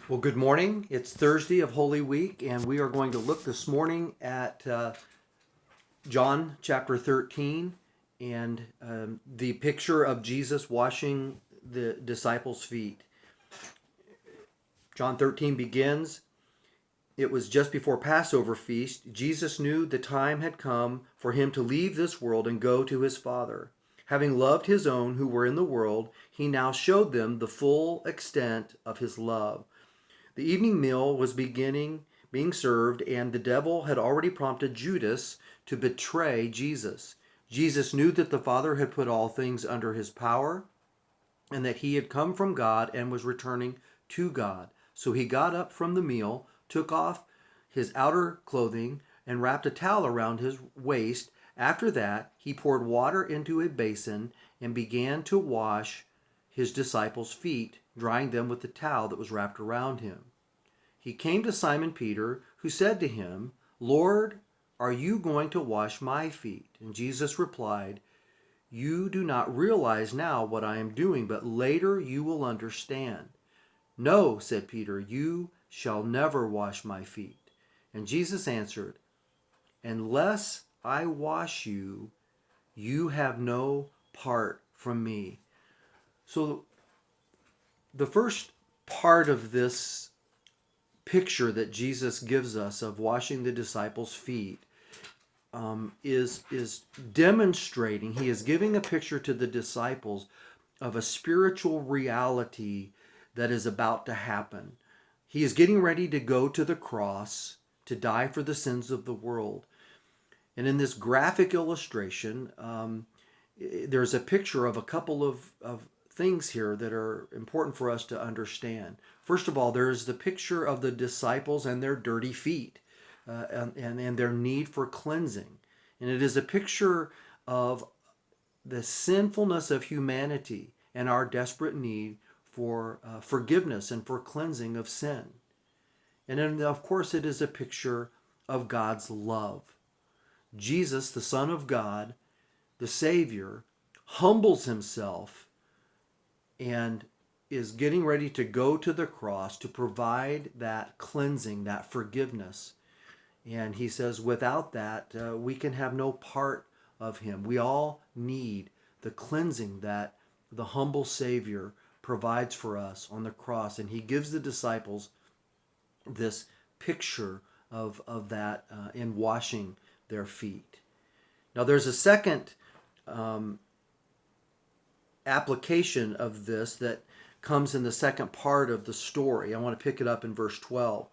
Well, good morning. It's Thursday of Holy Week, and we are going to look this morning at John chapter 13 and the picture of Jesus washing the disciples' feet. John 13 begins, "It was just before Passover feast. Jesus knew the time had come for him to leave this world and go to his Father. Having loved his own who were in the world, he now showed them the full extent of his love. The evening meal was being served, and the devil had already prompted Judas to betray Jesus. Jesus knew that the Father had put all things under his power, and that he had come from God and was returning to God. So he got up from the meal, took off his outer clothing, and wrapped a towel around his waist. After that, he poured water into a basin and began to wash his disciples' feet, drying them with the towel that was wrapped around him. He came to Simon Peter, who said to him, 'Lord, are you going to wash my feet?' And Jesus replied, 'You do not realize now what I am doing, but later you will understand.' 'No,' said Peter, 'you shall never wash my feet.' And Jesus answered, 'Unless I wash you, you have no part from me.'" So the first part of this picture that Jesus gives us of washing the disciples' feet is demonstrating. He is giving a picture to the disciples of a spiritual reality that is about to happen. He is getting ready to go to the cross to die for the sins of the world. And in this graphic illustration, there's a picture of a couple of things here that are important for us to understand. First of all, there's the picture of the disciples and their dirty feet and their need for cleansing. And it is a picture of the sinfulness of humanity and our desperate need for forgiveness and for cleansing of sin. And then, of course, it is a picture of God's love. Jesus, the Son of God, the Savior, humbles himself and is getting ready to go to the cross to provide that cleansing, that forgiveness. And he says, without that, we can have no part of him. We all need the cleansing that the humble Savior provides for us on the cross. And he gives the disciples this picture of that in washing their feet. Now, there's a second application of this that comes in the second part of the story. I want to pick it up in verse 12.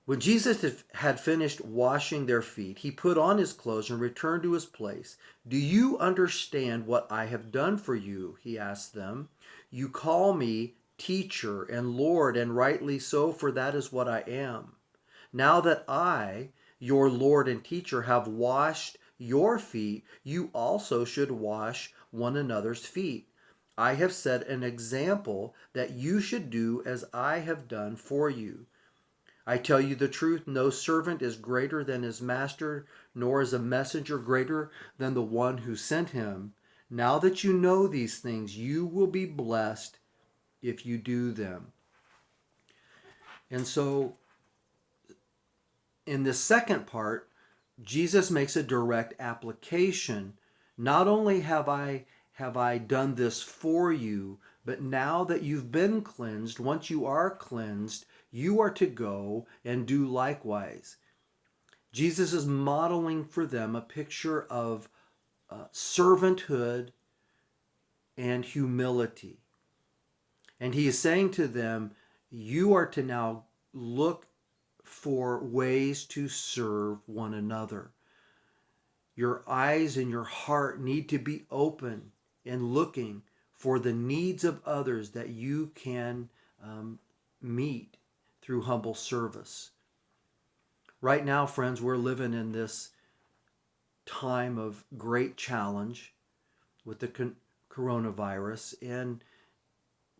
When Jesus had finished washing their feet, he put on his clothes and returned to his place. "Do you understand what I have done for you?" he asked them. "You call me teacher and Lord, and rightly so, for that is what I am. Now that I, your Lord and teacher, have washed your feet, you also should wash one another's feet. I have set an example that you should do as I have done for you. I tell you the truth, no servant is greater than his master, nor is a messenger greater than the one who sent him. Now that you know these things, you will be blessed if you do them." And so in the second part, Jesus makes a direct application. Not only have I done this for you, but now that you've been cleansed, once you are cleansed, you are to go and do likewise. Jesus is modeling for them a picture of servanthood and humility. And he is saying to them, you are to now look for ways to serve one another. Your eyes and your heart need to be open and looking for the needs of others that you can meet through humble service. Right now, friends, we're living in this time of great challenge with the coronavirus, and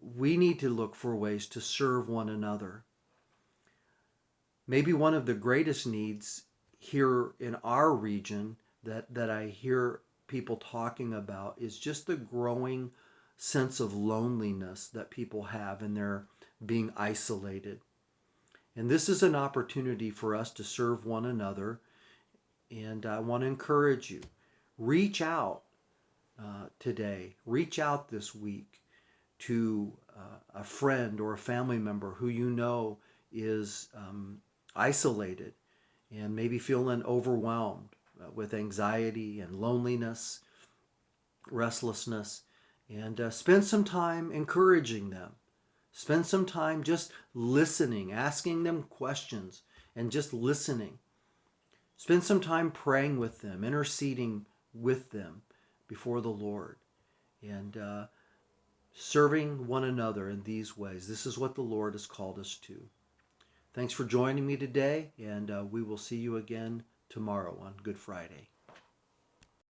we need to look for ways to serve one another. Maybe one of the greatest needs here in our region that I hear people talking about is just the growing sense of loneliness that people have in their being isolated. And this is an opportunity for us to serve one another. And I want to encourage you, reach out today, reach out this week to a friend or a family member who you know is isolated and maybe feeling overwhelmed with anxiety and loneliness, restlessness, and spend some time encouraging them. Spend some time just listening, asking them questions, and just listening. Spend some time praying with them, interceding with them before the Lord, and serving one another in these ways. This is what the Lord has called us to. Thanks for joining me today, and we will see you again tomorrow on Good Friday.